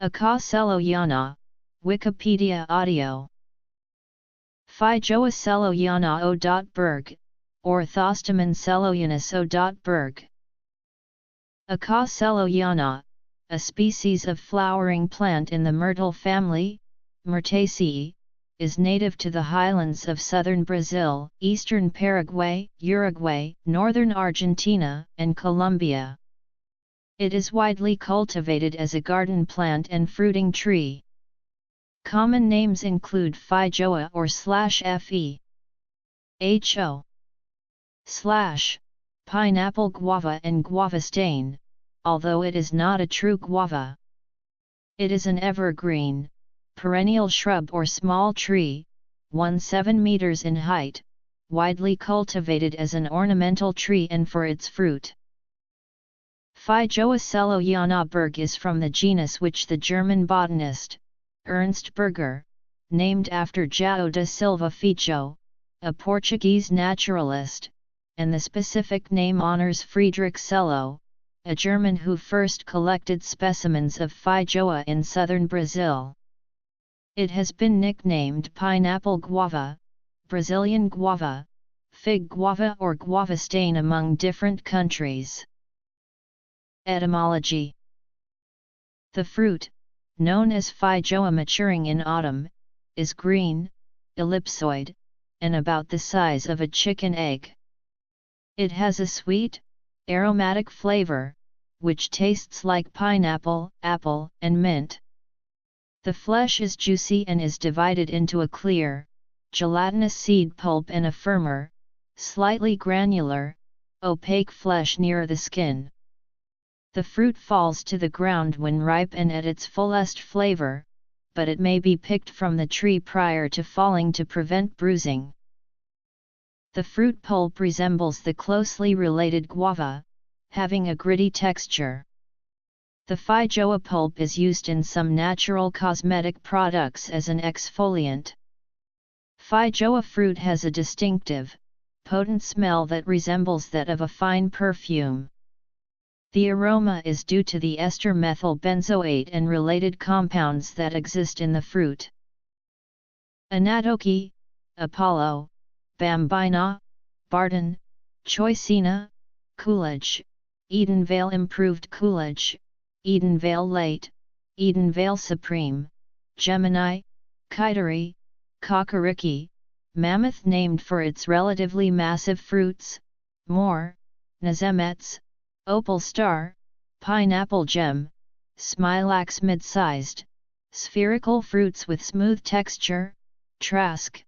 Acca sellowiana, Wikipedia audio. Fijoa sellowiana o. Berg, or Thostomen sellowianus o. Berg. Acca sellowiana, a species of flowering plant in the myrtle family, Myrtaceae, is native to the highlands of southern Brazil, eastern Paraguay, Uruguay, northern Argentina, and Colombia. It is widely cultivated as a garden plant and fruiting tree. Common names include Fijoa or /fe, ho, pineapple guava and guavastane, although it is not a true guava. It is an evergreen, perennial shrub or small tree, 17 meters in height, widely cultivated as an ornamental tree and for its fruit. Fijoa sellowiana Berg is from the genus which the German botanist, Ernst Berger, named after João da Silva Fijo, a Portuguese naturalist, and the specific name honors Friedrich Sello, a German who first collected specimens of Fijoa in southern Brazil. It has been nicknamed pineapple guava, Brazilian guava, fig guava or guavastane among different countries. Etymology. The fruit, known as Fijoa maturing in autumn, is green, ellipsoid, and about the size of a chicken egg. It has a sweet, aromatic flavor, which tastes like pineapple, apple, and mint. The flesh is juicy and is divided into a clear, gelatinous seed pulp and a firmer, slightly granular, opaque flesh near the skin. The fruit falls to the ground when ripe and at its fullest flavor, but it may be picked from the tree prior to falling to prevent bruising. The fruit pulp resembles the closely related guava, having a gritty texture. The Fijoa pulp is used in some natural cosmetic products as an exfoliant. Fijoa fruit has a distinctive, potent smell that resembles that of a fine perfume. The aroma is due to the ester methyl benzoate and related compounds that exist in the fruit. Anatoki, Apollo, Bambina, Barton, Choicina, Coolidge, Edenvale Improved Coolidge, Edenvale Late, Edenvale Supreme, Gemini, Kaiteri, Kakariki, Mammoth named for its relatively massive fruits, Moor, Nazemets, Opal Star, Pineapple Gem, Smilax mid-sized, spherical fruits with smooth texture, Trask,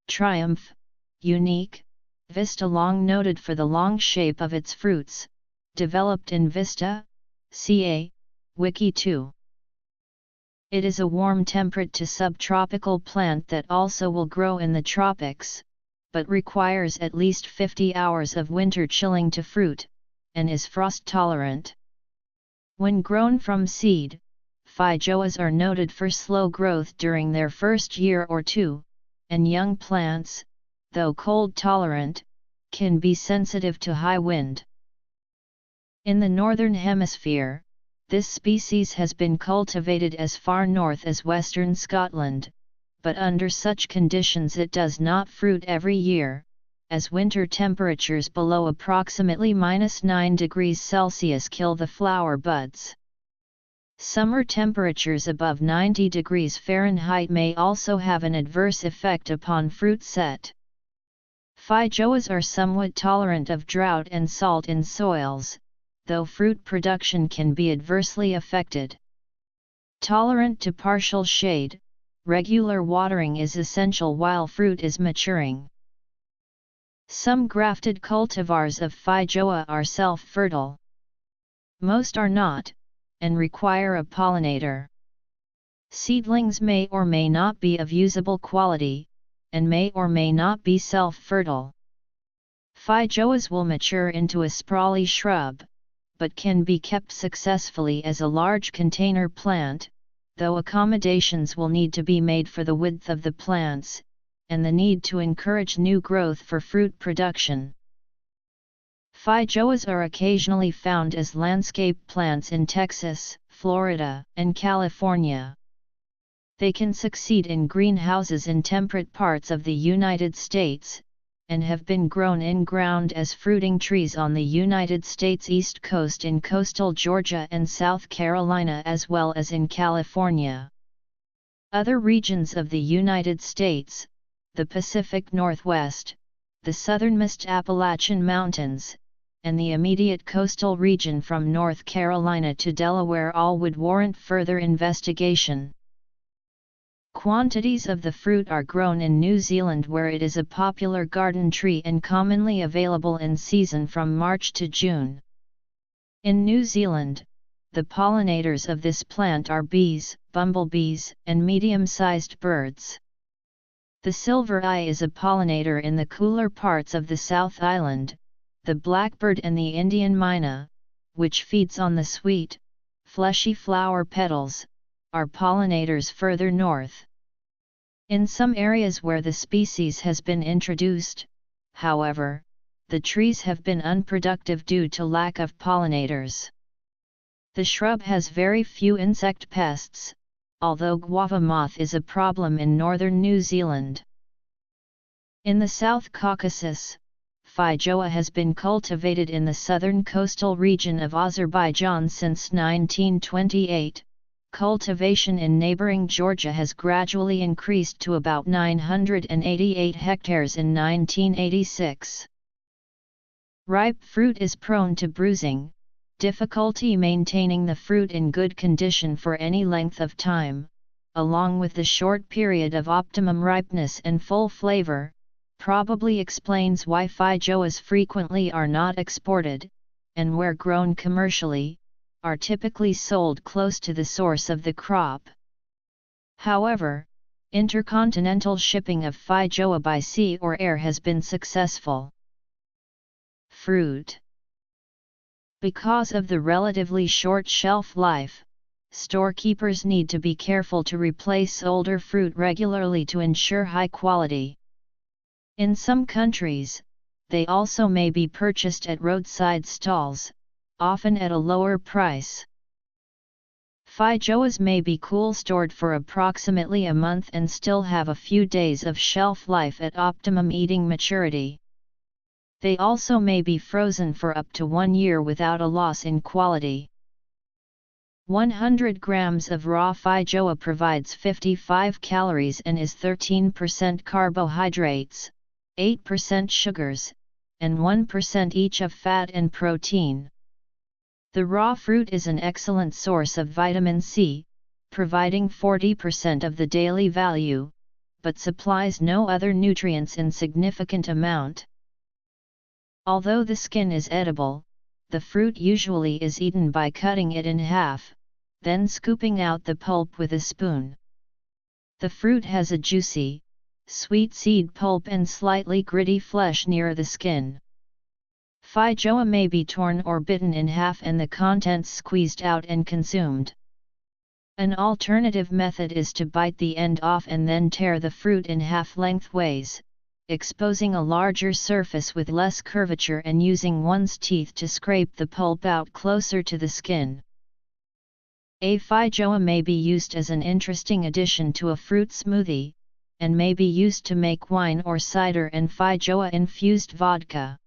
Triumph, Unique, Vista long noted for the long shape of its fruits, developed in Vista, ca. Wiki 2. It is a warm temperate to subtropical plant that also will grow in the tropics, but requires at least 50 hours of winter chilling to fruit, and is frost tolerant. When grown from seed, Fijoas are noted for slow growth during their first year or two, and young plants, though cold tolerant, can be sensitive to high wind. In the northern hemisphere, this species has been cultivated as far north as western Scotland, but under such conditions it does not fruit every year, as winter temperatures below approximately -9 degrees Celsius kill the flower buds. Summer temperatures above 90 degrees Fahrenheit may also have an adverse effect upon fruit set. Fijoas are somewhat tolerant of drought and salt in soils, though fruit production can be adversely affected. Tolerant to partial shade, regular watering is essential while fruit is maturing. Some grafted cultivars of Fijoa are self-fertile. Most are not, and require a pollinator. Seedlings may or may not be of usable quality, and may or may not be self-fertile. Fijoas will mature into a sprawly shrub, but can be kept successfully as a large container plant, though accommodations will need to be made for the width of the plants, and the need to encourage new growth for fruit production. Feijoas are occasionally found as landscape plants in Texas, Florida, and California. They can succeed in greenhouses in temperate parts of the United States, and have been grown in-ground as fruiting trees on the United States East Coast in coastal Georgia and South Carolina as well as in California. Other regions of the United States, the Pacific Northwest, the southernmost Appalachian Mountains, and the immediate coastal region from North Carolina to Delaware all would warrant further investigation. Quantities of the fruit are grown in New Zealand where it is a popular garden tree and commonly available in season from March to June. In New Zealand, the pollinators of this plant are bees, bumblebees, and medium-sized birds. The silvereye is a pollinator in the cooler parts of the South Island. The blackbird and the Indian myna, which feeds on the sweet, fleshy flower petals, are pollinators further north. In some areas where the species has been introduced, however, the trees have been unproductive due to lack of pollinators. The shrub has very few insect pests, although guava moth is a problem in northern New Zealand. In the South Caucasus, Feijoa has been cultivated in the southern coastal region of Azerbaijan since 1928. Cultivation in neighboring Georgia has gradually increased to about 988 hectares in 1986. Ripe fruit is prone to bruising, difficulty maintaining the fruit in good condition for any length of time, along with the short period of optimum ripeness and full flavor, probably explains why feijoas frequently are not exported, and where grown commercially, are typically sold close to the source of the crop. However, intercontinental shipping of feijoa by sea or air has been successful. Fruit. Because of the relatively short shelf life, storekeepers need to be careful to replace older fruit regularly to ensure high quality. In some countries, they also may be purchased at roadside stalls, often at a lower price. Feijoas may be cool stored for approximately a month and still have a few days of shelf life at optimum eating maturity. They also may be frozen for up to 1 year without a loss in quality. 100 grams of raw feijoa provides 55 calories and is 13% carbohydrates, 8% sugars, and 1% each of fat and protein. The raw fruit is an excellent source of vitamin C, providing 40% of the daily value, but supplies no other nutrients in significant amount. Although the skin is edible, the fruit usually is eaten by cutting it in half, then scooping out the pulp with a spoon. The fruit has a juicy, sweet seed pulp and slightly gritty flesh near the skin. Feijoa may be torn or bitten in half and the contents squeezed out and consumed. An alternative method is to bite the end off and then tear the fruit in half lengthways, exposing a larger surface with less curvature and using one's teeth to scrape the pulp out closer to the skin. A feijoa may be used as an interesting addition to a fruit smoothie, and may be used to make wine or cider and feijoa-infused vodka.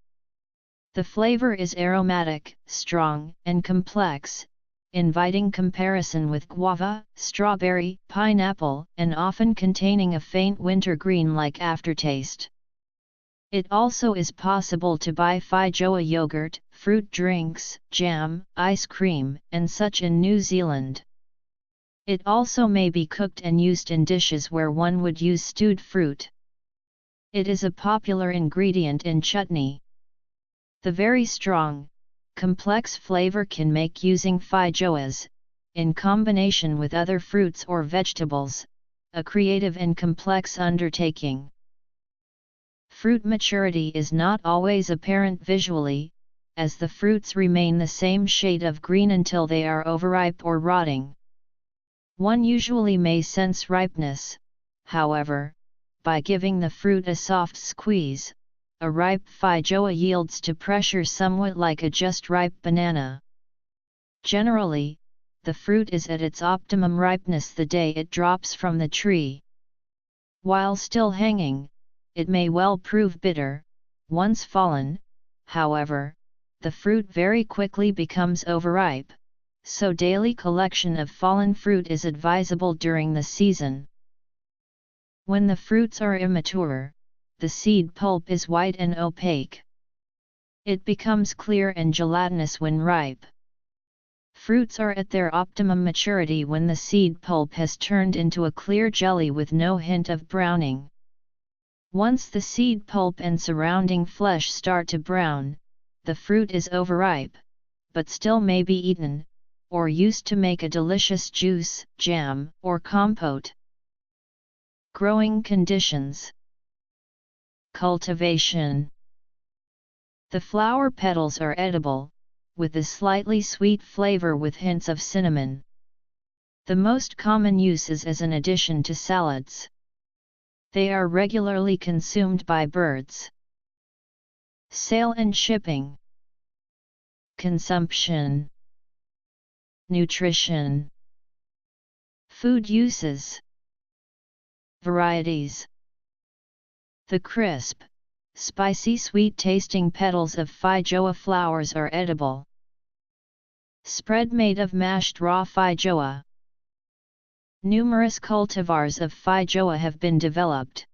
The flavor is aromatic, strong, and complex, inviting comparison with guava, strawberry, pineapple, and often containing a faint winter green-like aftertaste. It also is possible to buy feijoa yogurt, fruit drinks, jam, ice cream, and such in New Zealand. It also may be cooked and used in dishes where one would use stewed fruit. It is a popular ingredient in chutney. The very strong, complex flavor can make using feijoas, in combination with other fruits or vegetables, a creative and complex undertaking. Fruit maturity is not always apparent visually, as the fruits remain the same shade of green until they are overripe or rotting. One usually may sense ripeness, however, by giving the fruit a soft squeeze, a ripe feijoa yields to pressure somewhat like a just ripe banana. Generally, the fruit is at its optimum ripeness the day it drops from the tree. While still hanging, it may well prove bitter. Once fallen, however, the fruit very quickly becomes overripe, so daily collection of fallen fruit is advisable during the season. When the fruits are immature, the seed pulp is white and opaque. It becomes clear and gelatinous when ripe. Fruits are at their optimum maturity when the seed pulp has turned into a clear jelly with no hint of browning. Once the seed pulp and surrounding flesh start to brown, the fruit is overripe, but still may be eaten, or used to make a delicious juice, jam, or compote. Growing conditions. Cultivation. The flower petals are edible, with a slightly sweet flavor with hints of cinnamon. The most common use is as an addition to salads. They are regularly consumed by birds. Sale and shipping. Consumption. Nutrition. Food uses. Varieties. The crisp, spicy sweet-tasting petals of feijoa flowers are edible. Spread made of mashed raw feijoa. Numerous cultivars of feijoa have been developed.